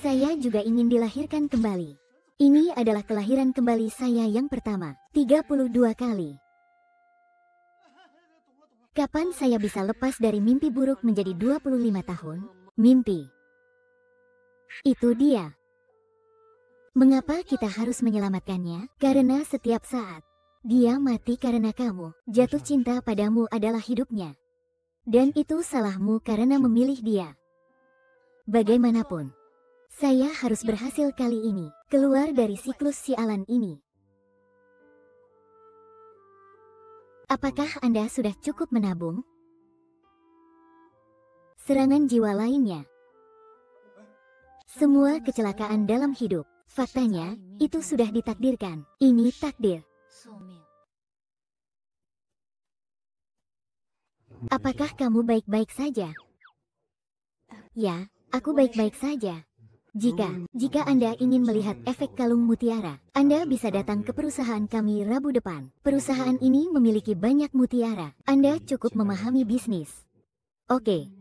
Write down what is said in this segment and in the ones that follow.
Saya juga ingin dilahirkan kembali. Ini adalah kelahiran kembali saya yang pertama, 32 kali. Kapan saya bisa lepas dari mimpi buruk menjadi 25 tahun? Mimpi. Itu dia. Mengapa kita harus menyelamatkannya? Karena setiap saat dia mati karena kamu. Jatuh cinta padamu adalah hidupnya. Dan itu salahmu karena memilih dia. Bagaimanapun, saya harus berhasil kali ini, keluar dari siklus sialan ini. Apakah Anda sudah cukup menabung? Serangan jiwa lainnya. Semua kecelakaan dalam hidup, faktanya, itu sudah ditakdirkan. Ini takdir. Apakah kamu baik-baik saja? Ya, aku baik-baik saja. Jika Anda ingin melihat efek kalung mutiara, Anda bisa datang ke perusahaan kami Rabu depan. Perusahaan ini memiliki banyak mutiara. Anda cukup memahami bisnis. Oke.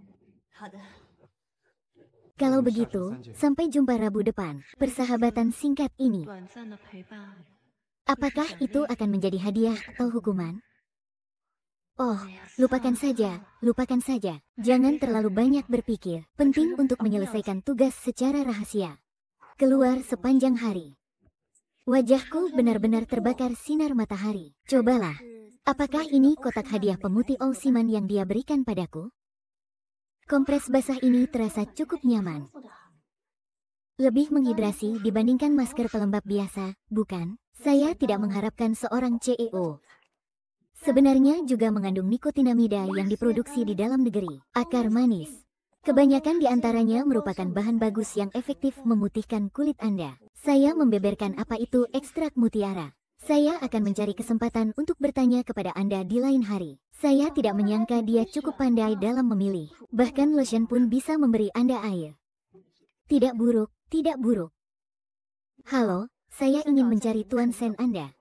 Kalau begitu, sampai jumpa Rabu depan. Persahabatan singkat ini. Apakah itu akan menjadi hadiah atau hukuman? Oh, lupakan saja, lupakan saja. Jangan terlalu banyak berpikir. Penting untuk menyelesaikan tugas secara rahasia. Keluar sepanjang hari. Wajahku benar-benar terbakar sinar matahari. Cobalah. Apakah ini kotak hadiah pemutih Olsiman yang dia berikan padaku? Kompres basah ini terasa cukup nyaman. Lebih menghidrasi dibandingkan masker pelembab biasa, bukan? Saya tidak mengharapkan seorang CEO. Sebenarnya juga mengandung nikotinamida yang diproduksi di dalam negeri. Akar manis. Kebanyakan di antaranya merupakan bahan bagus yang efektif memutihkan kulit Anda. Saya membeberkan apa itu ekstrak mutiara. Saya akan mencari kesempatan untuk bertanya kepada Anda di lain hari. Saya tidak menyangka dia cukup pandai dalam memilih. Bahkan lotion pun bisa memberi Anda air. Tidak buruk, tidak buruk. Halo, saya ingin mencari Tuan Sen Anda.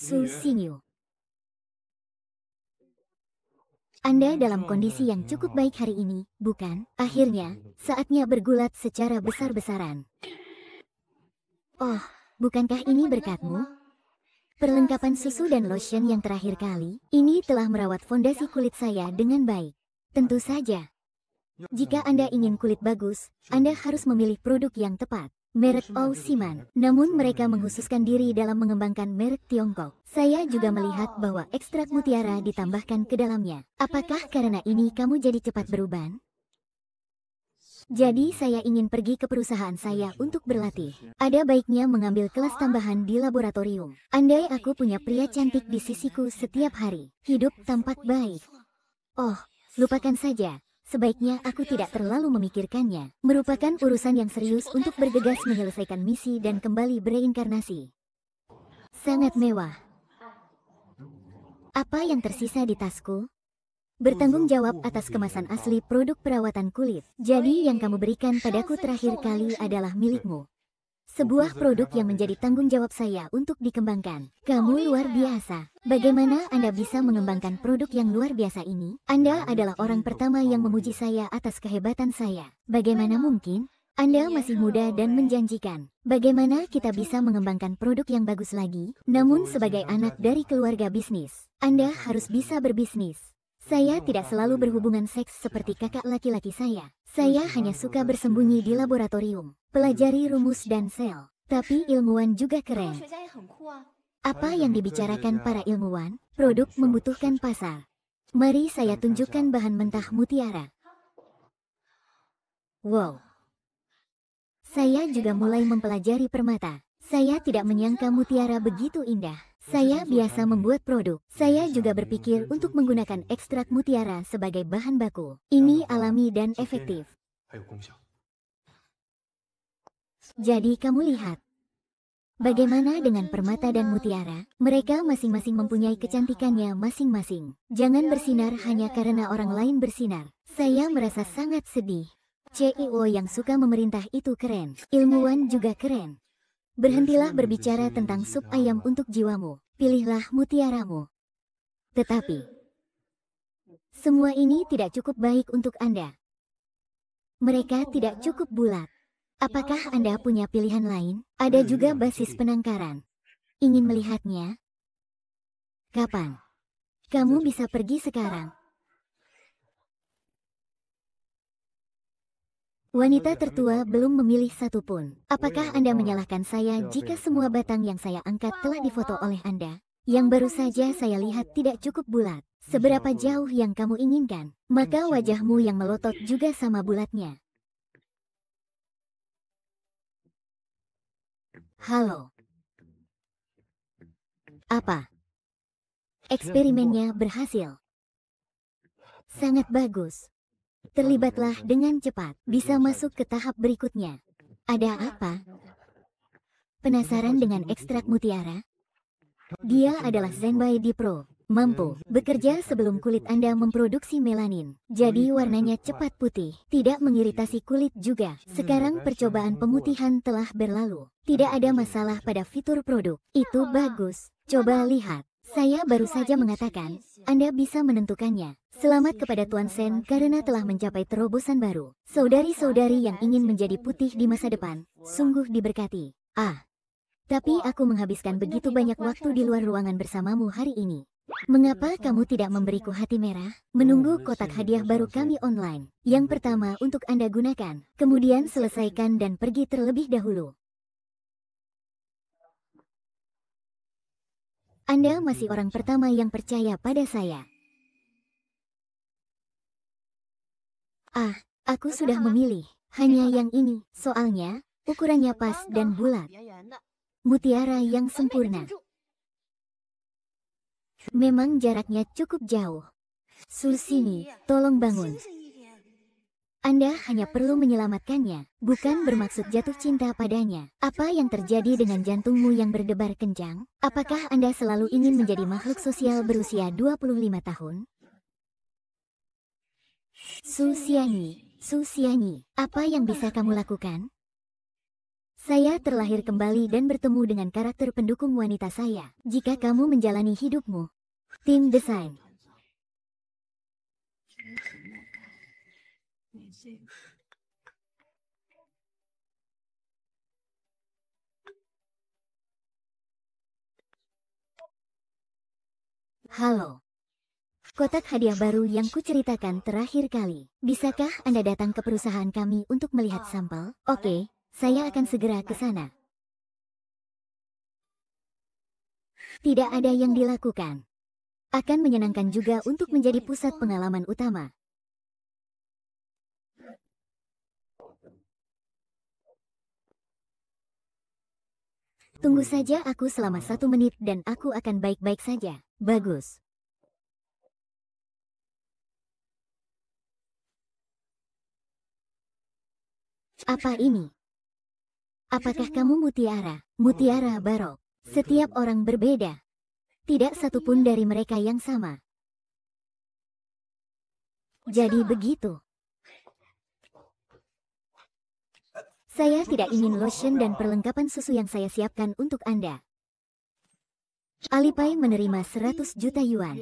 Su Xingyu. Anda dalam kondisi yang cukup baik hari ini, bukan? Akhirnya, saatnya bergulat secara besar-besaran. Oh, bukankah ini berkatmu? Perlengkapan susu dan lotion yang terakhir kali, ini telah merawat fondasi kulit saya dengan baik. Tentu saja. Jika Anda ingin kulit bagus, Anda harus memilih produk yang tepat. Merek Olsiman, namun mereka menghususkan diri dalam mengembangkan merek Tiongkok. Saya juga melihat bahwa ekstrak mutiara ditambahkan ke dalamnya. Apakah karena ini kamu jadi cepat beruban? Jadi saya ingin pergi ke perusahaan saya untuk berlatih. Ada baiknya mengambil kelas tambahan di laboratorium. Andai aku punya pria cantik di sisiku setiap hari, hidup tampak baik. Oh, lupakan saja. Sebaiknya aku tidak terlalu memikirkannya. Merupakan urusan yang serius untuk bergegas menyelesaikan misi dan kembali bereinkarnasi. Sangat mewah. Apa yang tersisa di tasku? Bertanggung jawab atas kemasan asli produk perawatan kulit. Jadi yang kamu berikan padaku terakhir kali adalah milikmu. Sebuah produk yang menjadi tanggung jawab saya untuk dikembangkan. Kamu luar biasa. Bagaimana Anda bisa mengembangkan produk yang luar biasa ini? Anda adalah orang pertama yang memuji saya atas kehebatan saya. Bagaimana mungkin? Anda masih muda dan menjanjikan. Bagaimana kita bisa mengembangkan produk yang bagus lagi? Namun sebagai anak dari keluarga bisnis, Anda harus bisa berbisnis. Saya tidak selalu berhubungan seks seperti kakak laki-laki saya. Saya hanya suka bersembunyi di laboratorium, pelajari rumus dan sel. Tapi ilmuwan juga keren. Apa yang dibicarakan para ilmuwan? Produk membutuhkan pasar. Mari saya tunjukkan bahan mentah mutiara. Wow. Saya juga mulai mempelajari permata. Saya tidak menyangka mutiara begitu indah. Saya biasa membuat produk. Saya juga berpikir untuk menggunakan ekstrak mutiara sebagai bahan baku. Ini alami dan efektif. Jadi kamu lihat. Bagaimana dengan permata dan mutiara? Mereka masing-masing mempunyai kecantikannya masing-masing. Jangan bersinar hanya karena orang lain bersinar. Saya merasa sangat sedih. CEO yang suka memerintah itu keren. Ilmuwan juga keren. Berhentilah berbicara tentang sup ayam untuk jiwamu. Pilihlah mutiaramu. Tetapi semua ini tidak cukup baik untuk Anda. Mereka tidak cukup bulat. Apakah Anda punya pilihan lain? Ada juga basis penangkaran. Ingin melihatnya? Kapan? Kamu bisa pergi sekarang. Wanita tertua belum memilih satupun. Apakah Anda menyalahkan saya jika semua batang yang saya angkat telah difoto oleh Anda? Yang baru saja saya lihat tidak cukup bulat. Seberapa jauh yang kamu inginkan? Maka wajahmu yang melotot juga sama bulatnya. Halo. Apa? Eksperimennya berhasil. Sangat bagus. Terlibatlah dengan cepat. Bisa masuk ke tahap berikutnya. Ada apa? Penasaran dengan ekstrak mutiara? Dia adalah Zenbai Di Pro. Mampu bekerja sebelum kulit Anda memproduksi melanin. Jadi warnanya cepat putih. Tidak mengiritasi kulit juga. Sekarang percobaan pemutihan telah berlalu. Tidak ada masalah pada fitur produk. Itu bagus. Coba lihat. Saya baru saja mengatakan, Anda bisa menentukannya. Selamat kepada Tuan Sen karena telah mencapai terobosan baru. Saudari-saudari yang ingin menjadi putih di masa depan, sungguh diberkati. Tapi aku menghabiskan begitu banyak waktu di luar ruangan bersamamu hari ini. Mengapa kamu tidak memberiku hati merah? Menunggu kotak hadiah baru kami online. Yang pertama untuk Anda gunakan, kemudian selesaikan dan pergi terlebih dahulu. Anda masih orang pertama yang percaya pada saya. Aku sudah memilih. Hanya yang ini, soalnya, ukurannya pas dan bulat. Mutiara yang sempurna. Memang jaraknya cukup jauh. Susini, tolong bangun. Anda hanya perlu menyelamatkannya, bukan bermaksud jatuh cinta padanya. Apa yang terjadi dengan jantungmu yang berdebar kencang? Apakah Anda selalu ingin menjadi makhluk sosial berusia 25 tahun? Susiani, apa yang bisa kamu lakukan? Saya terlahir kembali dan bertemu dengan karakter pendukung wanita saya. Jika kamu menjalani hidupmu, tim desain. Halo. Kotak hadiah baru yang kuceritakan terakhir kali. Bisakah Anda datang ke perusahaan kami untuk melihat sampel? Oke, saya akan segera ke sana. Tidak ada yang dilakukan. Akan menyenangkan juga untuk menjadi pusat pengalaman utama. Tunggu saja aku selama 1 menit dan aku akan baik-baik saja. Bagus. Apa ini? Apakah kamu mutiara? Mutiara barok. Setiap orang berbeda. Tidak satupun dari mereka yang sama. Jadi begitu. Saya tidak ingin lotion dan perlengkapan susu yang saya siapkan untuk Anda. Alipay menerima 100 juta yuan.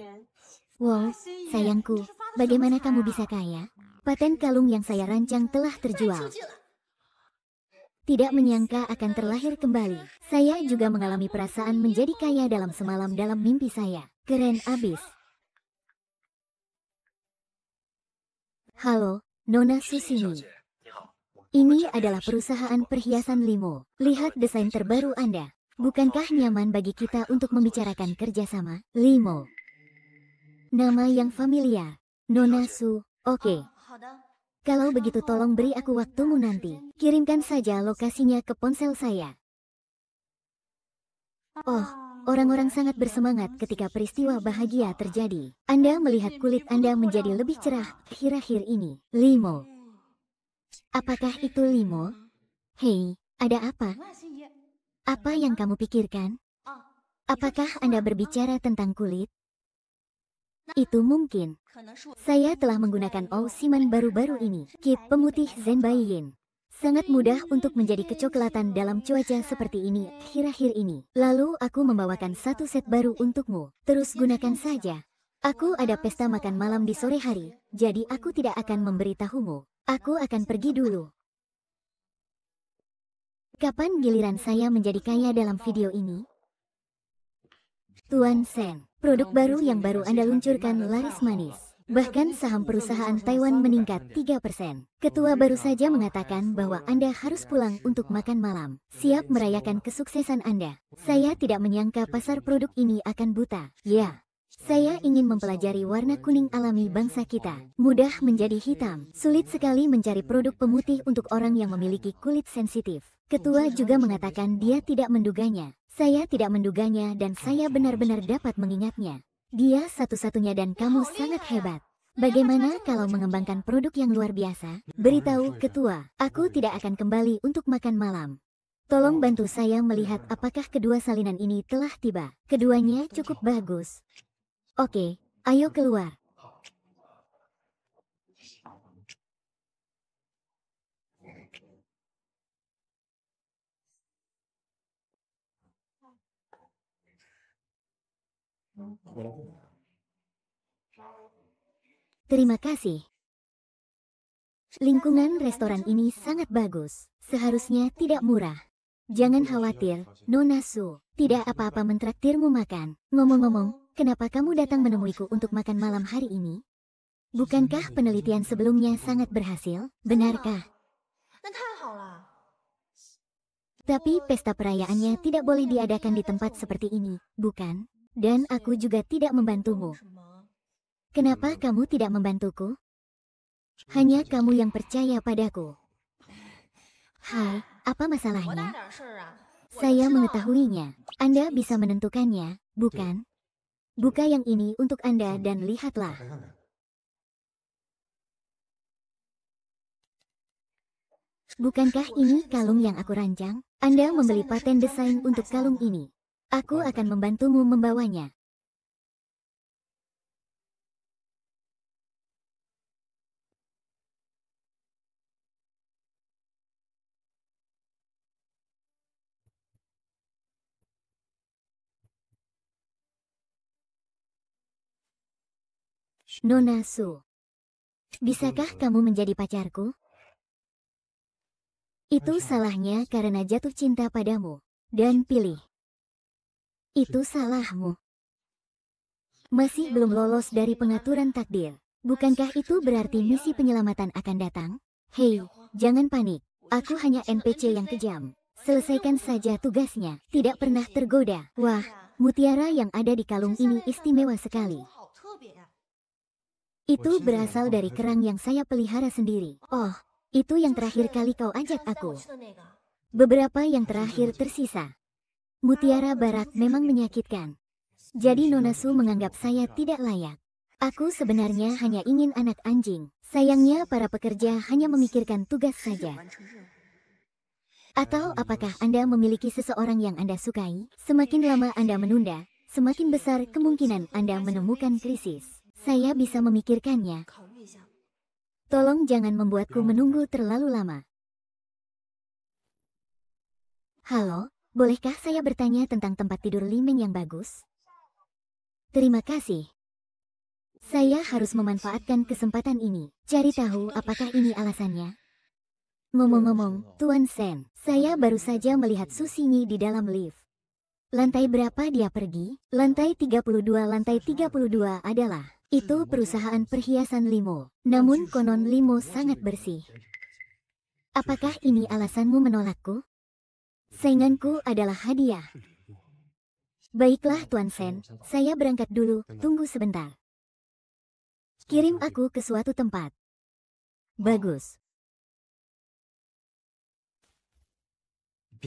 Wow, sayangku, bagaimana kamu bisa kaya? Paten kalung yang saya rancang telah terjual. Tidak menyangka akan terlahir kembali. Saya juga mengalami perasaan menjadi kaya dalam semalam dalam mimpi saya. Keren abis. Halo, Nona Susini. Ini adalah perusahaan perhiasan Limo. Lihat desain terbaru Anda. Bukankah nyaman bagi kita untuk membicarakan kerjasama? Limo. Nama yang familiar. Nona Su. Oke. Kalau begitu tolong beri aku waktumu nanti. Kirimkan saja lokasinya ke ponsel saya. Oh, orang-orang sangat bersemangat ketika peristiwa bahagia terjadi. Anda melihat kulit Anda menjadi lebih cerah akhir-akhir ini. Limo. Apakah itu Limo? Hei, ada apa? Apa yang kamu pikirkan? Apakah Anda berbicara tentang kulit? Itu mungkin. Saya telah menggunakan Siman baru-baru ini. Kit pemutih Zenbaiyin. Sangat mudah untuk menjadi kecoklatan dalam cuaca seperti ini akhir-akhir ini. Lalu aku membawakan 1 set baru untukmu. Terus gunakan saja. Aku ada pesta makan malam di sore hari, jadi aku tidak akan memberitahumu. Aku akan pergi dulu. Kapan giliran saya menjadi kaya dalam video ini? Tuan Sen, produk baru yang baru Anda luncurkan laris manis. Bahkan saham perusahaan Taiwan meningkat 3%. Ketua baru saja mengatakan bahwa Anda harus pulang untuk makan malam. Siap merayakan kesuksesan Anda. Saya tidak menyangka pasar produk ini akan buta. Ya, saya ingin mempelajari warna kuning alami bangsa kita. Mudah menjadi hitam. Sulit sekali mencari produk pemutih untuk orang yang memiliki kulit sensitif. Ketua juga mengatakan dia tidak menduganya. Saya tidak menduganya dan saya benar-benar dapat mengingatnya. Dia satu-satunya dan kamu sangat hebat. Bagaimana kalau mengembangkan produk yang luar biasa? Beritahu ketua, aku tidak akan kembali untuk makan malam. Tolong bantu saya melihat apakah kedua salinan ini telah tiba. Keduanya cukup bagus. Oke, ayo keluar. Terima kasih. Lingkungan restoran ini sangat bagus. Seharusnya tidak murah. Jangan khawatir, Nona Su. Tidak apa-apa mentraktirmu makan. Ngomong-ngomong, kenapa kamu datang menemuiku untuk makan malam hari ini? Bukankah penelitian sebelumnya sangat berhasil? Benarkah? Tapi pesta perayaannya tidak boleh diadakan di tempat seperti ini, bukan? Dan aku juga tidak membantumu. Kenapa kamu tidak membantuku? Hanya kamu yang percaya padaku. Hai, apa masalahnya? Saya mengetahuinya. Anda bisa menentukannya, bukan? Buka yang ini untuk Anda dan lihatlah. Bukankah ini kalung yang aku rancang? Anda membeli paten desain untuk kalung ini. Aku akan membantumu membawanya. Nona Su, bisakah kamu menjadi pacarku? Itu salahnya karena jatuh cinta padamu. Dan pilih. Itu salahmu. Masih belum lolos dari pengaturan takdir. Bukankah itu berarti misi penyelamatan akan datang? Hei, jangan panik. Aku hanya NPC yang kejam. Selesaikan saja tugasnya. Tidak pernah tergoda. Wah, mutiara yang ada di kalung ini istimewa sekali. Itu berasal dari kerang yang saya pelihara sendiri. Oh, itu yang terakhir kali kau ajak aku. Beberapa yang terakhir tersisa. Mutiara barak memang menyakitkan. Jadi Nona Su menganggap saya tidak layak. Aku sebenarnya hanya ingin anak anjing. Sayangnya para pekerja hanya memikirkan tugas saja. Atau apakah Anda memiliki seseorang yang Anda sukai? Semakin lama Anda menunda, semakin besar kemungkinan Anda menemukan krisis. Saya bisa memikirkannya. Tolong jangan membuatku menunggu terlalu lama. Halo, bolehkah saya bertanya tentang tempat tidur Li Meng yang bagus? Terima kasih. Saya harus memanfaatkan kesempatan ini. Cari tahu apakah ini alasannya. Ngomong-ngomong, Tuan Sen, saya baru saja melihat Susinyi di dalam lift. Lantai berapa dia pergi? Lantai 32. Lantai 32 adalah... Itu perusahaan perhiasan Limo. Namun konon Limo sangat bersih. Apakah ini alasanmu menolakku? Sainganku adalah hadiah. Baiklah Tuan Sen, saya berangkat dulu, tunggu sebentar. Kirim aku ke suatu tempat. Bagus.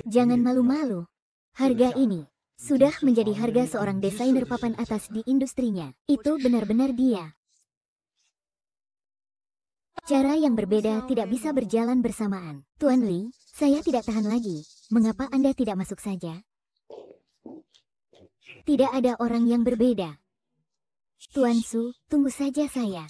Jangan malu-malu. Harga ini sudah menjadi harga seorang desainer papan atas di industrinya. Itu benar-benar dia. Cara yang berbeda tidak bisa berjalan bersamaan. Tuan Li, saya tidak tahan lagi. Mengapa Anda tidak masuk saja? Tidak ada orang yang berbeda. Tuan Su, tunggu saja saya.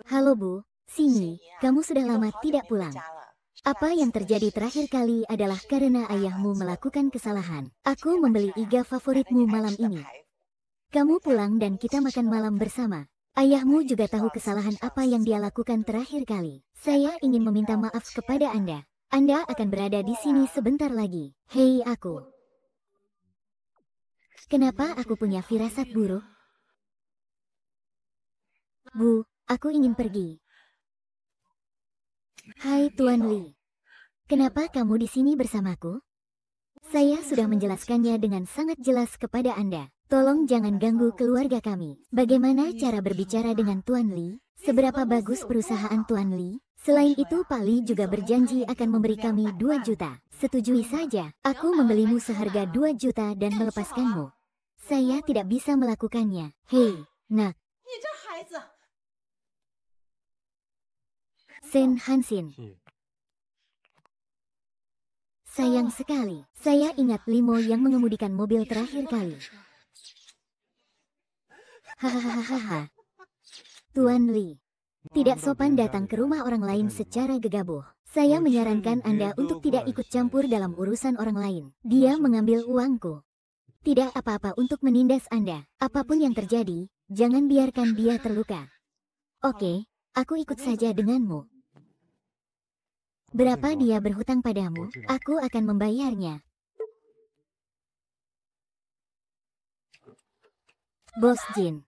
Halo Bu, sini, kamu sudah lama tidak pulang. Apa yang terjadi terakhir kali adalah karena ayahmu melakukan kesalahan. Aku membeli iga favoritmu malam ini. Kamu pulang dan kita makan malam bersama. Ayahmu juga tahu kesalahan apa yang dia lakukan terakhir kali. Saya ingin meminta maaf kepada Anda. Anda akan berada di sini sebentar lagi. Hei aku. Kenapa aku punya firasat buruk? Bu, aku ingin pergi. Hai Tuan Li. Kenapa kamu di sini bersamaku? Saya sudah menjelaskannya dengan sangat jelas kepada Anda. Tolong jangan ganggu keluarga kami. Bagaimana cara berbicara dengan Tuan Li? Seberapa bagus perusahaan Tuan Li? Selain itu Pak Li juga berjanji akan memberi kami 2 juta. Setujui saja, aku membelimu seharga 2 juta dan melepaskanmu. Saya tidak bisa melakukannya. Hei, nak. Sen Hansin. Sayang sekali, saya ingat Limo yang mengemudikan mobil terakhir kali. Hahaha. Tuan Li, tidak sopan datang ke rumah orang lain secara gegabah. Saya menyarankan Anda untuk tidak ikut campur dalam urusan orang lain. Dia mengambil uangku. Tidak apa-apa untuk menindas Anda. Apapun yang terjadi, jangan biarkan dia terluka. Oke, aku ikut saja denganmu. Berapa dia berhutang padamu, aku akan membayarnya. Bos Jin.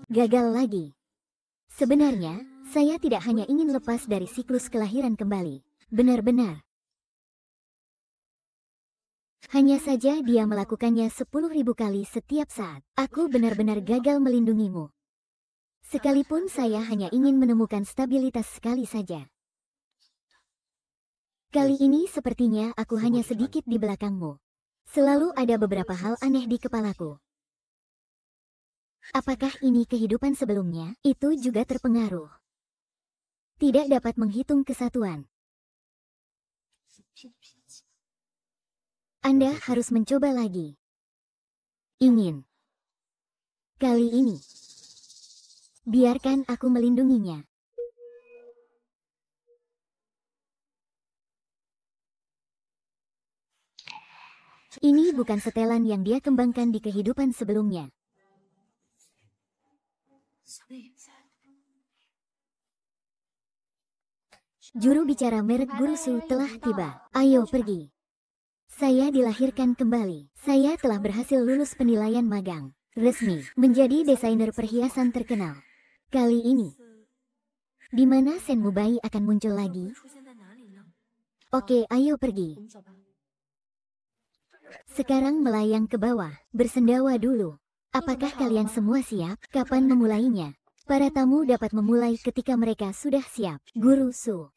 Gagal lagi. Sebenarnya, saya tidak hanya ingin lepas dari siklus kelahiran kembali. Benar-benar. Hanya saja dia melakukannya 10.000 kali setiap saat. Aku benar-benar gagal melindungimu. Sekalipun saya hanya ingin menemukan stabilitas sekali saja. Kali ini sepertinya aku hanya sedikit di belakangmu. Selalu ada beberapa hal aneh di kepalaku. Apakah ini kehidupan sebelumnya? Itu juga terpengaruh. Tidak dapat menghitung kesatuan. Anda harus mencoba lagi. Ingin. Kali ini. Biarkan aku melindunginya. Ini bukan setelan yang dia kembangkan di kehidupan sebelumnya. Juru bicara merek Gurusu telah tiba. Ayo pergi. Saya dilahirkan kembali. Saya telah berhasil lulus penilaian magang. Resmi menjadi desainer perhiasan terkenal. Kali ini, di mana Sen Mubai akan muncul lagi? Oke, ayo pergi. Sekarang melayang ke bawah. Bersendawa dulu. Apakah kalian semua siap? Kapan memulainya? Para tamu dapat memulai ketika mereka sudah siap. Guru Su.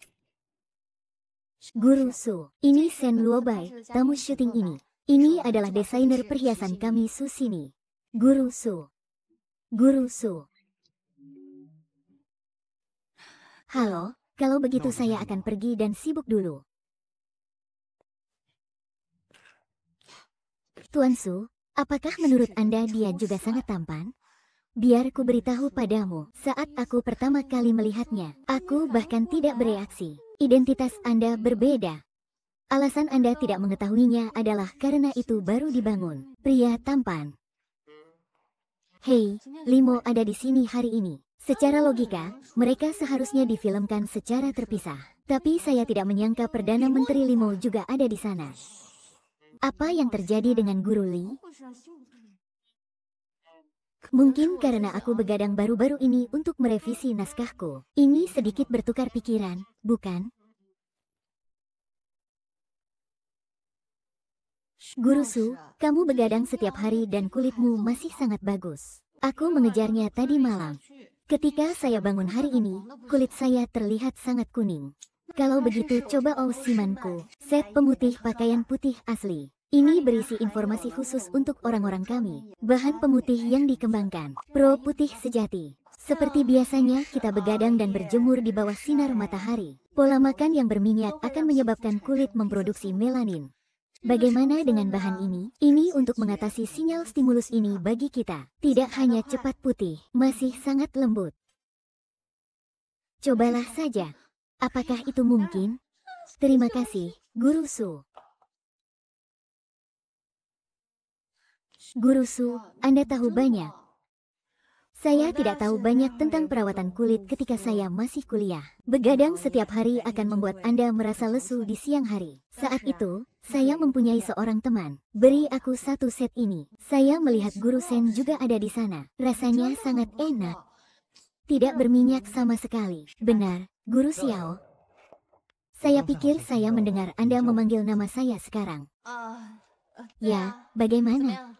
Guru Su. Ini Sen Luobai, tamu syuting ini. Ini adalah desainer perhiasan kami Su sini. Guru Su. Guru Su. Halo, kalau begitu saya akan pergi dan sibuk dulu. Tuan Su, apakah menurut Anda dia juga sangat tampan? Biar ku beritahu padamu, saat aku pertama kali melihatnya, aku bahkan tidak bereaksi. Identitas Anda berbeda. Alasan Anda tidak mengetahuinya adalah karena itu baru dibangun. Pria tampan. Hei, Limo ada di sini hari ini. Secara logika, mereka seharusnya difilmkan secara terpisah. Tapi saya tidak menyangka Perdana Menteri Limo juga ada di sana. Apa yang terjadi dengan Guru Li? Mungkin karena aku begadang baru-baru ini untuk merevisi naskahku. Ini sedikit bertukar pikiran, bukan? Guru Su, kamu begadang setiap hari dan kulitmu masih sangat bagus. Aku mengejarnya tadi malam. Ketika saya bangun hari ini, kulit saya terlihat sangat kuning. Kalau begitu coba simanku, set pemutih pakaian putih asli. Ini berisi informasi khusus untuk orang-orang kami. Bahan pemutih yang dikembangkan. Pro putih sejati. Seperti biasanya, kita begadang dan berjemur di bawah sinar matahari. Pola makan yang berminyak akan menyebabkan kulit memproduksi melanin. Bagaimana dengan bahan ini? Ini untuk mengatasi sinyal stimulus ini bagi kita. Tidak hanya cepat putih, masih sangat lembut. Cobalah saja. Apakah itu mungkin? Terima kasih, Guru Su. Guru Su, Anda tahu banyak. Saya tidak tahu banyak tentang perawatan kulit ketika saya masih kuliah. Begadang setiap hari akan membuat Anda merasa lesu di siang hari. Saat itu, saya mempunyai seorang teman. Beri aku satu set ini. Saya melihat Guru Sen juga ada di sana. Rasanya sangat enak. Tidak berminyak sama sekali. Benar, Guru Xiao. Saya pikir saya mendengar Anda memanggil nama saya sekarang. Ya, bagaimana?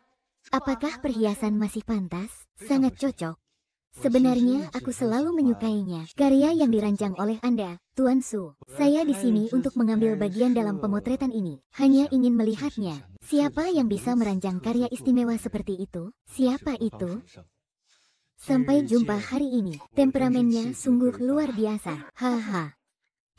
Apakah perhiasan masih pantas? Sangat cocok. Sebenarnya aku selalu menyukainya. Karya yang dirancang oleh Anda, Tuan Su. Saya di sini untuk mengambil bagian dalam pemotretan ini. Hanya ingin melihatnya. Siapa yang bisa merancang karya istimewa seperti itu? Siapa itu? Sampai jumpa hari ini. Temperamennya sungguh luar biasa. Haha.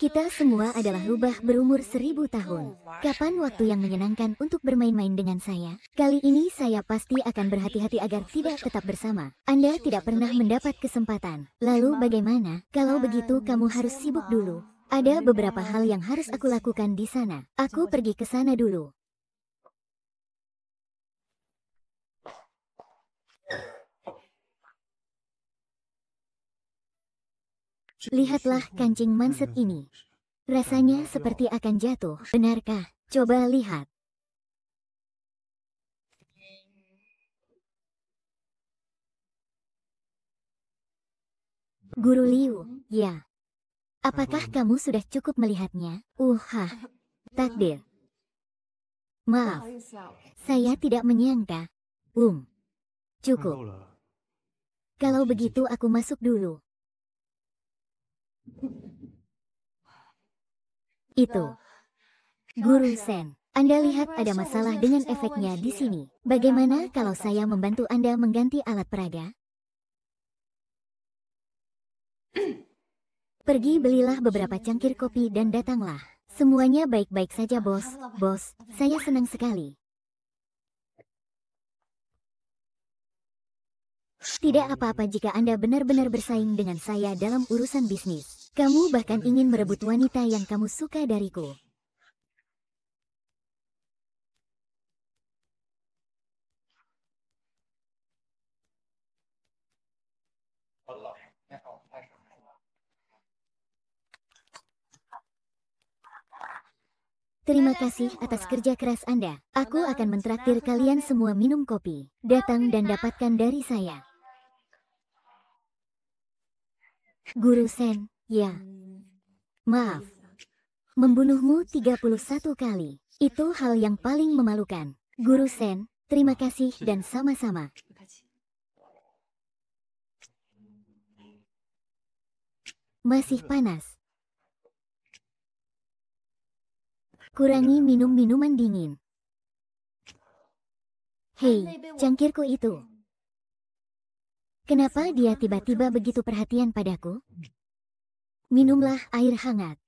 Kita semua adalah rubah berumur 1000 tahun. Kapan waktu yang menyenangkan untuk bermain-main dengan saya? Kali ini saya pasti akan berhati-hati agar tidak tetap bersama. Anda tidak pernah mendapat kesempatan. Lalu bagaimana? Kalau begitu kamu harus sibuk dulu. Ada beberapa hal yang harus aku lakukan di sana. Aku pergi ke sana dulu. Lihatlah kancing manset ini. Rasanya seperti akan jatuh. Benarkah? Coba lihat. Guru Liu, ya. Apakah kamu sudah cukup melihatnya? Takdir. Maaf, saya tidak menyangka. Cukup. Kalau begitu aku masuk dulu. Itu. Guru Sen, Anda lihat ada masalah dengan efeknya di sini. Bagaimana kalau saya membantu Anda mengganti alat peraga? Pergi belilah beberapa cangkir kopi dan datanglah. Semuanya baik-baik saja, bos. Bos, saya senang sekali. Tidak apa-apa jika Anda benar-benar bersaing dengan saya dalam urusan bisnis. Kamu bahkan ingin merebut wanita yang kamu suka dariku. Terima kasih atas kerja keras Anda. Aku akan mentraktir kalian semua minum kopi. Datang dan dapatkan dari saya. Guru Sen, ya. Maaf. Membunuhmu 31 kali. Itu hal yang paling memalukan. Guru Sen, terima kasih dan sama-sama. Masih panas. Kurangi minum minuman dingin. Hei, cangkirku itu. Kenapa dia tiba-tiba begitu perhatian padaku? Minumlah air hangat.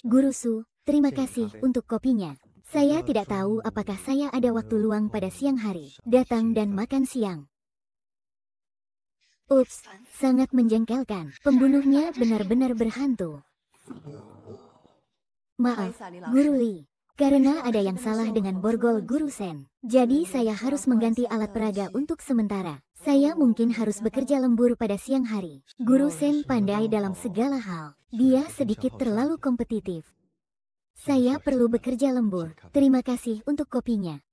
Guru Su, terima kasih untuk kopinya. Saya tidak tahu apakah saya ada waktu luang pada siang hari. Datang dan makan siang. Ups, sangat menjengkelkan. Pembunuhnya benar-benar berhantu. Maaf, Guru Li. Karena ada yang salah dengan borgol Guru Sen. Jadi saya harus mengganti alat peraga untuk sementara. Saya mungkin harus bekerja lembur pada siang hari. Guru Sen pandai dalam segala hal. Dia sedikit terlalu kompetitif. Saya perlu bekerja lembur. Terima kasih untuk kopinya.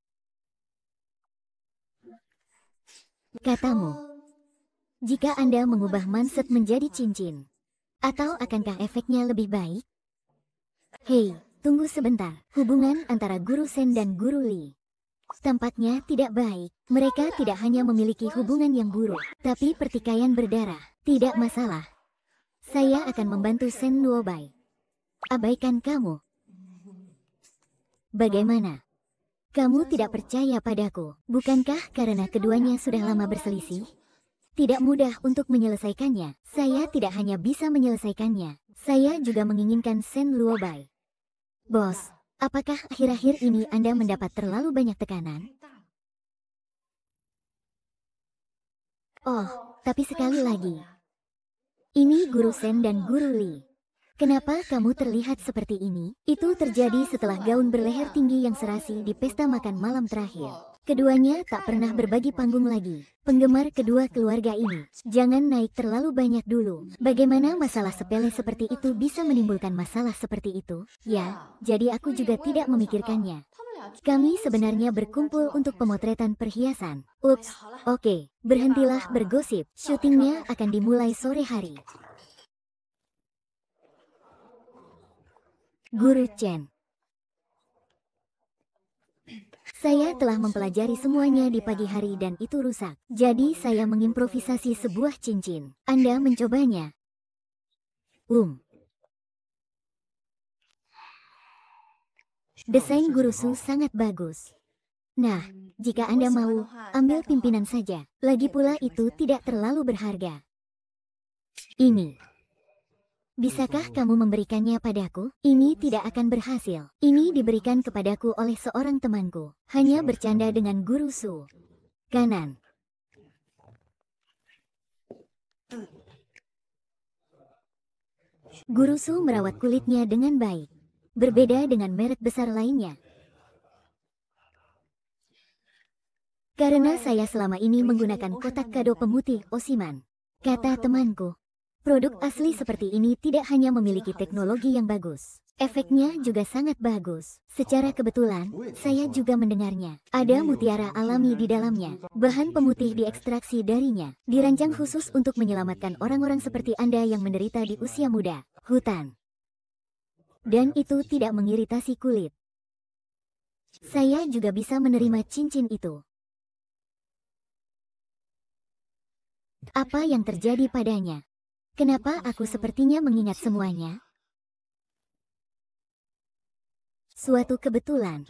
Katamu. Jika Anda mengubah manset menjadi cincin, atau akankah efeknya lebih baik? Hei, tunggu sebentar. Hubungan antara Guru Sen dan Guru Li tampaknya tidak baik. Mereka tidak hanya memiliki hubungan yang buruk, tapi pertikaian berdarah. Tidak masalah. Saya akan membantu Sen Luobai. Abaikan kamu. Bagaimana? Kamu tidak percaya padaku, bukankah karena keduanya sudah lama berselisih? Tidak mudah untuk menyelesaikannya. Saya tidak hanya bisa menyelesaikannya, saya juga menginginkan Shen Luobai. Bos, apakah akhir-akhir ini Anda mendapat terlalu banyak tekanan? Oh, tapi sekali lagi. Ini Guru Shen dan Guru Li. Kenapa kamu terlihat seperti ini? Itu terjadi setelah gaun berleher tinggi yang serasi di pesta makan malam terakhir. Keduanya tak pernah berbagi panggung lagi. Penggemar kedua keluarga ini, jangan naik terlalu banyak dulu. Bagaimana masalah sepele seperti itu bisa menimbulkan masalah seperti itu? Ya, jadi aku juga tidak memikirkannya. Kami sebenarnya berkumpul untuk pemotretan perhiasan. Ups, oke, berhentilah bergosip. Syutingnya akan dimulai sore hari. Guru Chen. Saya telah mempelajari semuanya di pagi hari dan itu rusak. Jadi saya mengimprovisasi sebuah cincin. Anda mencobanya? Desain Guru Su sangat bagus. Nah, jika Anda mau, ambil pimpinan saja. Lagi pula itu tidak terlalu berharga. Ini. Bisakah kamu memberikannya padaku? Ini tidak akan berhasil. Ini diberikan kepadaku oleh seorang temanku. Hanya bercanda dengan Guru Su. Kanan. Guru Su merawat kulitnya dengan baik. Berbeda dengan merek besar lainnya. Karena saya selama ini menggunakan kotak kado pemutih Osiman. Kata temanku. Produk asli seperti ini tidak hanya memiliki teknologi yang bagus, efeknya juga sangat bagus. Secara kebetulan, saya juga mendengarnya. Ada mutiara alami di dalamnya. Bahan pemutih diekstraksi darinya. Dirancang khusus untuk menyelamatkan orang-orang seperti Anda yang menderita di usia muda. Hutan. Dan itu tidak mengiritasi kulit. Saya juga bisa menerima cincin itu. Apa yang terjadi padanya? Kenapa aku sepertinya mengingat semuanya? Suatu kebetulan.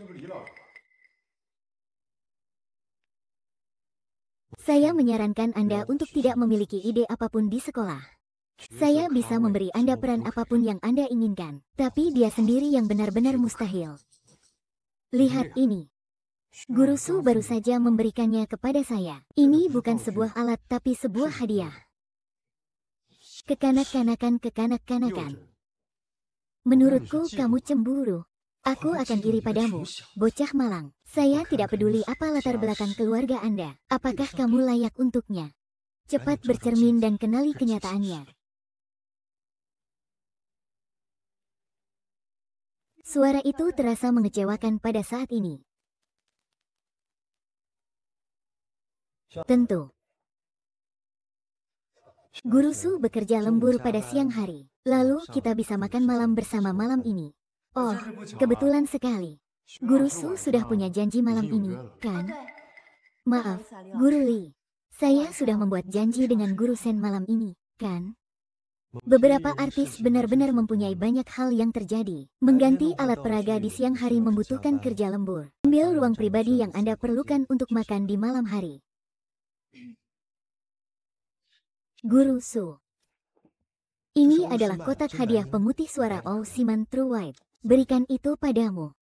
Saya menyarankan Anda untuk tidak memiliki ide apapun di sekolah. Saya bisa memberi Anda peran apapun yang Anda inginkan, tapi dia sendiri yang benar-benar mustahil. Lihat ini. Guru Su baru saja memberikannya kepada saya. Ini bukan sebuah alat tapi sebuah hadiah. Kekanak-kanakan. Menurutku kamu cemburu. Aku akan iri padamu, bocah malang. Saya tidak peduli apa latar belakang keluarga Anda. Apakah kamu layak untuknya? Cepat bercermin dan kenali kenyataannya. Suara itu terasa mengecewakan pada saat ini. Tentu. Guru Su bekerja lembur pada siang hari. Lalu kita bisa makan malam bersama malam ini. Oh, kebetulan sekali. Guru Su sudah punya janji malam ini, kan? Maaf, Guru Li. Saya sudah membuat janji dengan Guru Shen malam ini, kan? Beberapa artis benar-benar mempunyai banyak hal yang terjadi. Mengganti alat peraga di siang hari membutuhkan kerja lembur. Ambil ruang pribadi yang Anda perlukan untuk makan di malam hari. Guru Su. Ini adalah kotak hadiah pemutih suara Osiman True White. Berikan itu padamu.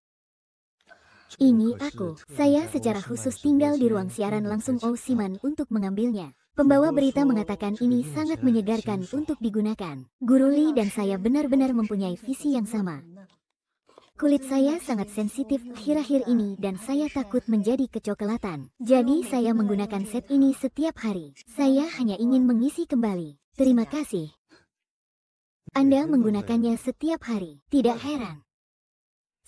Ini aku. Saya secara khusus tinggal di ruang siaran langsung Osiman untuk mengambilnya. Pembawa berita mengatakan ini sangat menyegarkan untuk digunakan. Guru Li dan saya benar-benar mempunyai visi yang sama. Kulit saya sangat sensitif akhir-akhir ini dan saya takut menjadi kecoklatan. Jadi saya menggunakan set ini setiap hari. Saya hanya ingin mengisi kembali. Terima kasih. Anda menggunakannya setiap hari. Tidak heran.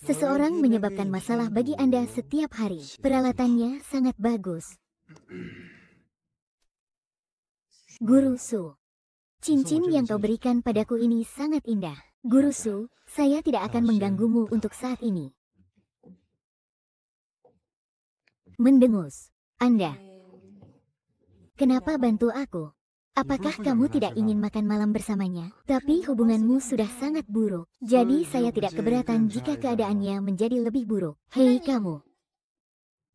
Seseorang menyebabkan masalah bagi Anda setiap hari. Peralatannya sangat bagus. Guru Su. Cincin yang kau berikan padaku ini sangat indah. Guru Su, saya tidak akan mengganggumu untuk saat ini. . Mendengus. Anda. Kenapa bantu aku? Apakah kamu tidak ingin makan malam bersamanya? Tapi hubunganmu sudah sangat buruk. Jadi saya tidak keberatan jika keadaannya menjadi lebih buruk. Hei kamu.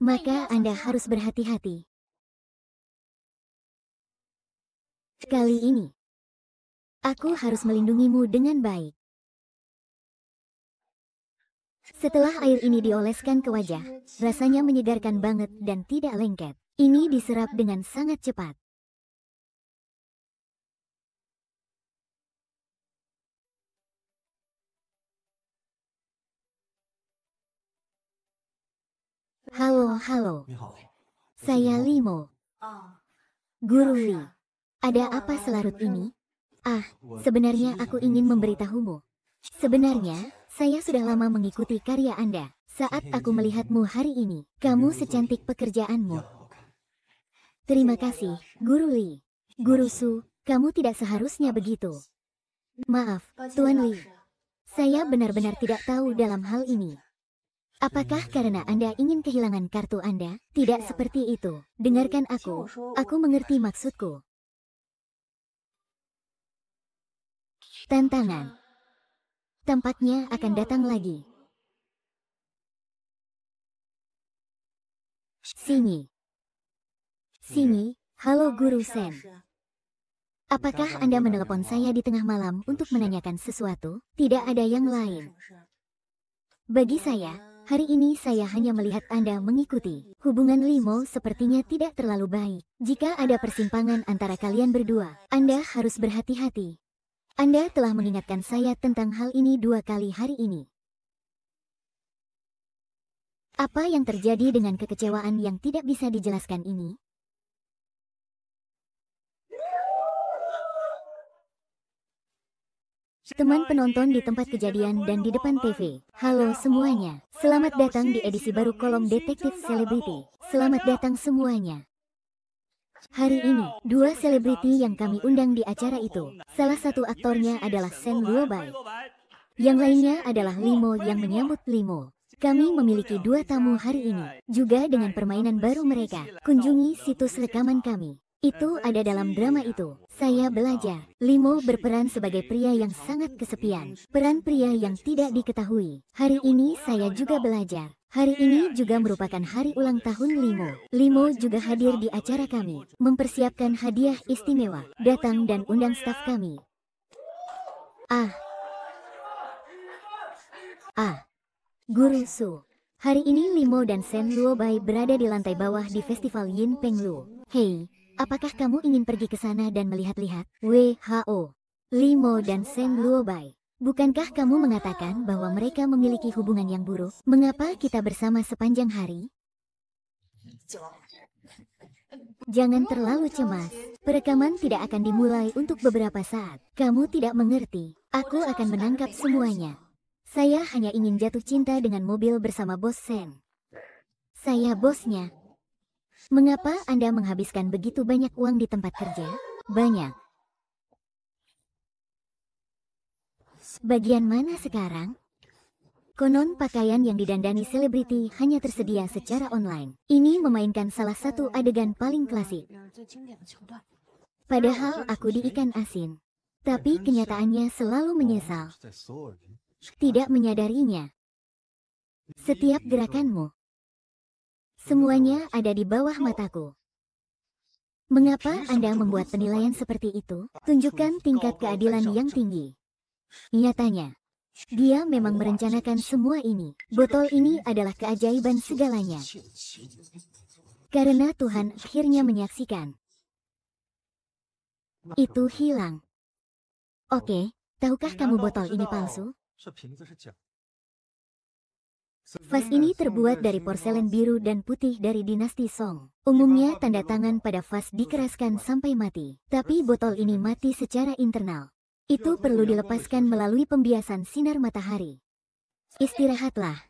Maka Anda harus berhati-hati. Kali ini, aku harus melindungimu dengan baik. Setelah air ini dioleskan ke wajah, rasanya menyegarkan banget dan tidak lengket. Ini diserap dengan sangat cepat. Halo, halo. Saya Limo. Guru Li. Ada apa selarut ini? Ah, sebenarnya aku ingin memberitahumu. Sebenarnya, saya sudah lama mengikuti karya Anda. Saat aku melihatmu hari ini, kamu secantik pekerjaanmu. Terima kasih, Guru Li. Guru Su, kamu tidak seharusnya begitu. Maaf, Tuan Li. Saya benar-benar tidak tahu dalam hal ini. Apakah karena Anda ingin kehilangan kartu Anda? Tidak seperti itu. Dengarkan aku mengerti maksudku. Tantangan tampaknya akan datang lagi. Sini. Sini, halo Guru Sen. Apakah Anda menelepon saya di tengah malam untuk menanyakan sesuatu? Tidak ada yang lain. Bagi saya, hari ini saya hanya melihat Anda mengikuti. Hubungan Limo sepertinya tidak terlalu baik. Jika ada persimpangan antara kalian berdua, Anda harus berhati-hati. Anda telah mengingatkan saya tentang hal ini 2 kali hari ini. Apa yang terjadi dengan kekecewaan yang tidak bisa dijelaskan ini? Teman penonton di tempat kejadian dan di depan TV. Halo semuanya. Selamat datang di edisi baru kolom Detektif Selebriti. Selamat datang semuanya. Hari ini, 2 selebriti yang kami undang di acara itu. Salah satu aktornya adalah Sen Luobai. Yang lainnya adalah Limo yang menyambut Limo. Kami memiliki 2 tamu hari ini. Juga dengan permainan baru mereka. Kunjungi situs rekaman kami. Itu ada dalam drama itu. Saya belajar. Limo berperan sebagai pria yang sangat kesepian. Peran pria yang tidak diketahui. Hari ini saya juga belajar. Hari ini juga merupakan hari ulang tahun Limo. Limo juga hadir di acara kami. Mempersiapkan hadiah istimewa. Datang dan undang staf kami. Guru Su. Hari ini Limo dan Sen Luobai berada di lantai bawah di festival Yin Peng Lu. Hei. Apakah kamu ingin pergi ke sana dan melihat-lihat? WHO. Limo dan Sen Luobai. Bukankah kamu mengatakan bahwa mereka memiliki hubungan yang buruk? Mengapa kita bersama sepanjang hari? Jangan terlalu cemas. Perekaman tidak akan dimulai untuk beberapa saat. Kamu tidak mengerti. Aku akan menangkap semuanya. Saya hanya ingin jatuh cinta dengan mobil bersama bos Sen. Saya bosnya. Mengapa Anda menghabiskan begitu banyak uang di tempat kerja? Banyak. Bagian mana sekarang? Konon pakaian yang didandani selebriti hanya tersedia secara online. Ini memainkan salah satu adegan paling klasik. Padahal aku di ikan asin. Tapi kenyataannya selalu menyesal. Tidak menyadarinya. Setiap gerakanmu. Semuanya ada di bawah mataku. Mengapa Anda membuat penilaian seperti itu? Tunjukkan tingkat keadilan yang tinggi. Nyatanya, dia memang merencanakan semua ini. Botol ini adalah keajaiban segalanya. Karena Tuhan akhirnya menyaksikan. Itu hilang. Oke, tahukah kamu botol ini palsu? Vas ini terbuat dari porselen biru dan putih dari dinasti Song. Umumnya tanda tangan pada vas dikeraskan sampai mati. Tapi botol ini mati secara internal. Itu perlu dilepaskan melalui pembiasan sinar matahari. Istirahatlah.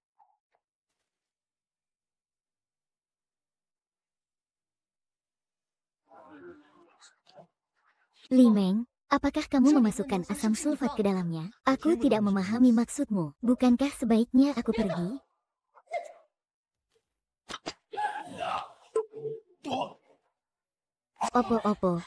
Li Meng, apakah kamu memasukkan asam sulfat ke dalamnya? Aku tidak memahami maksudmu. Bukankah sebaiknya aku pergi? Opo-opo.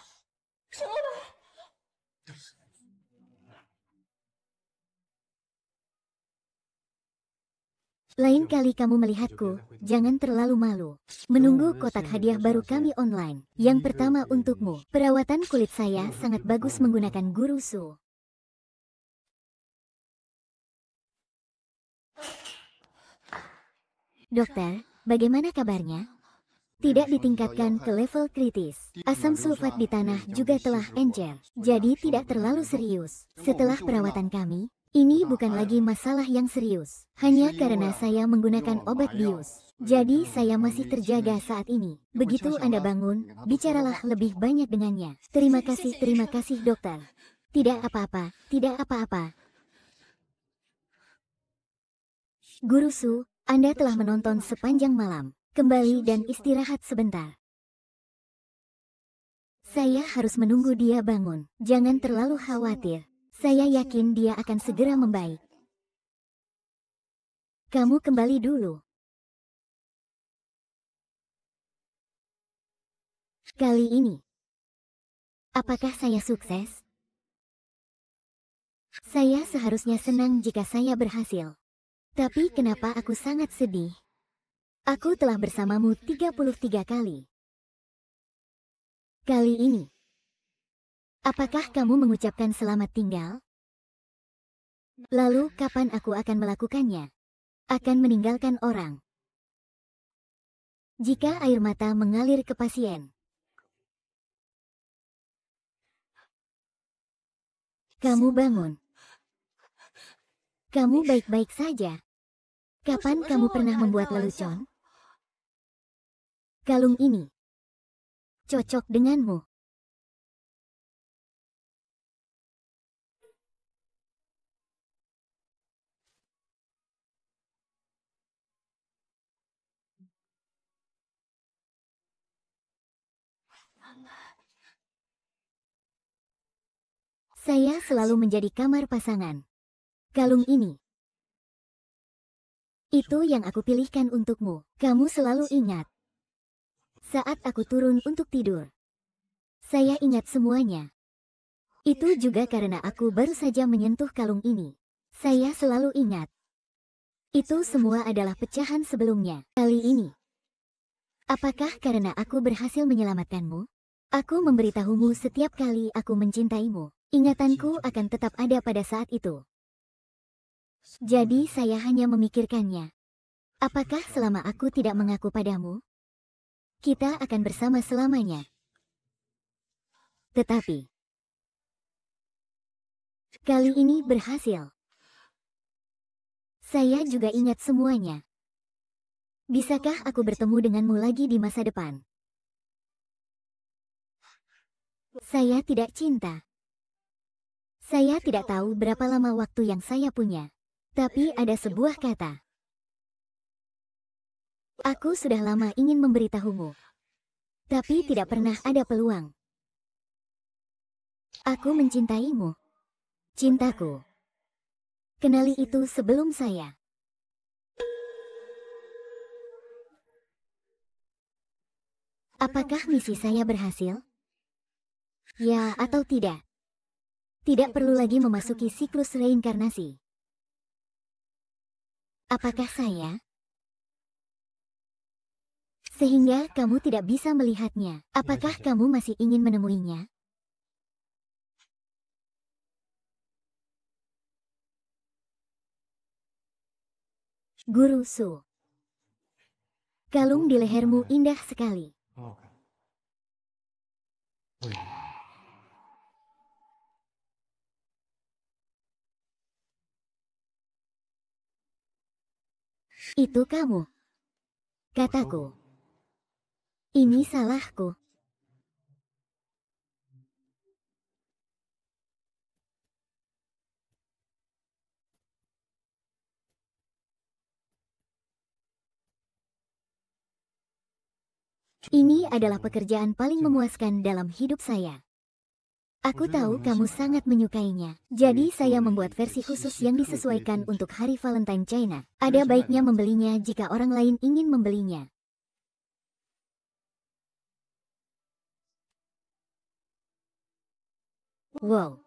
Lain kali kamu melihatku, jangan terlalu malu. Menunggu kotak hadiah baru kami online. Yang pertama untukmu, perawatan kulit saya sangat bagus menggunakan Guru Su. Dokter, bagaimana kabarnya? Tidak ditingkatkan ke level kritis. Asam sulfat di tanah juga telah encer, jadi tidak terlalu serius. Setelah perawatan kami, ini bukan lagi masalah yang serius. Hanya karena saya menggunakan obat bius. Jadi saya masih terjaga saat ini. Begitu Anda bangun, bicaralah lebih banyak dengannya. Terima kasih dokter. Tidak apa-apa, tidak apa-apa. Guru Su, Anda telah menonton sepanjang malam. Kembali dan istirahat sebentar. Saya harus menunggu dia bangun. Jangan terlalu khawatir. Saya yakin dia akan segera membaik. Kamu kembali dulu. Kali ini, apakah saya sukses? Saya seharusnya senang jika saya berhasil. Tapi kenapa aku sangat sedih? Aku telah bersamamu 33 kali. Kali ini, apakah kamu mengucapkan selamat tinggal? Lalu kapan aku akan melakukannya? Akan meninggalkan orang. Jika air mata mengalir ke pasien. Kamu bangun. Kamu baik-baik saja. Kapan kamu pernah membuat lelucon? Kalung ini cocok denganmu. Saya selalu menjadi kamar pasangan. Kalung ini. Itu yang aku pilihkan untukmu. Kamu selalu ingat. Saat aku turun untuk tidur. Saya ingat semuanya. Itu juga karena aku baru saja menyentuh kalung ini. Saya selalu ingat. Itu semua adalah pecahan sebelumnya. Kali ini. Apakah karena aku berhasil menyelamatkanmu? Aku memberitahumu setiap kali aku mencintaimu. Ingatanku akan tetap ada pada saat itu. Jadi saya hanya memikirkannya. Apakah selama aku tidak mengaku padamu, kita akan bersama selamanya? Tetapi, kali ini berhasil. Saya juga ingat semuanya. Bisakah aku bertemu denganmu lagi di masa depan? Saya tidak cinta. Saya tidak tahu berapa lama waktu yang saya punya. Tapi ada sebuah kata. Aku sudah lama ingin memberitahumu. Tapi tidak pernah ada peluang. Aku mencintaimu. Cintaku. Kenali itu sebelum saya. Apakah misi saya berhasil? Ya atau tidak? Tidak perlu lagi memasuki siklus reinkarnasi. Apakah saya? Sehingga kamu tidak bisa melihatnya. Apakah kamu masih ingin menemuinya? Guru Su. Kalung di lehermu indah sekali. Itu kamu. Kataku. Ini salahku. Ini adalah pekerjaan paling memuaskan dalam hidup saya. Aku tahu kamu sangat menyukainya. Jadi saya membuat versi khusus yang disesuaikan untuk hari Valentine China. Ada baiknya membelinya jika orang lain ingin membelinya. Wow.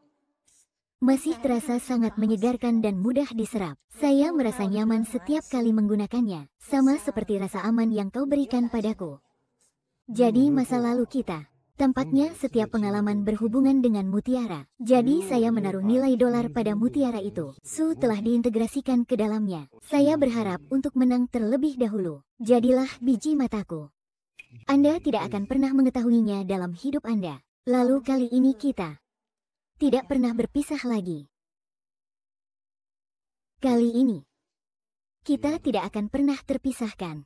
Masih terasa sangat menyegarkan dan mudah diserap. Saya merasa nyaman setiap kali menggunakannya, sama seperti rasa aman yang kau berikan padaku. Jadi masa lalu kita. Tampaknya setiap pengalaman berhubungan dengan mutiara. Jadi saya menaruh nilai dolar pada mutiara itu. Su telah diintegrasikan ke dalamnya. Saya berharap untuk menang terlebih dahulu. Jadilah biji mataku. Anda tidak akan pernah mengetahuinya dalam hidup Anda. Lalu kali ini kita tidak pernah berpisah lagi. Kali ini kita tidak akan pernah terpisahkan.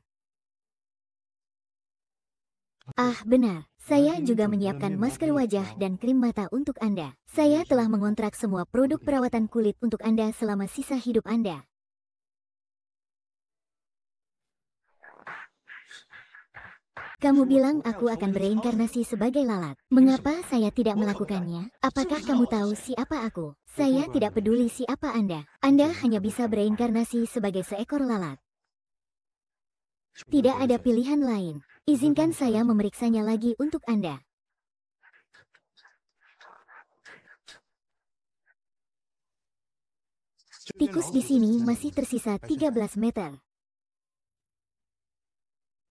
Ah, benar. Saya juga menyiapkan masker wajah dan krim mata untuk Anda. Saya telah mengontrak semua produk perawatan kulit untuk Anda selama sisa hidup Anda. Kamu bilang aku akan bereinkarnasi sebagai lalat. Mengapa saya tidak melakukannya? Apakah kamu tahu siapa aku? Saya tidak peduli siapa Anda. Anda hanya bisa bereinkarnasi sebagai seekor lalat. Tidak ada pilihan lain. Izinkan saya memeriksanya lagi untuk Anda. Tikus di sini masih tersisa 13 meter.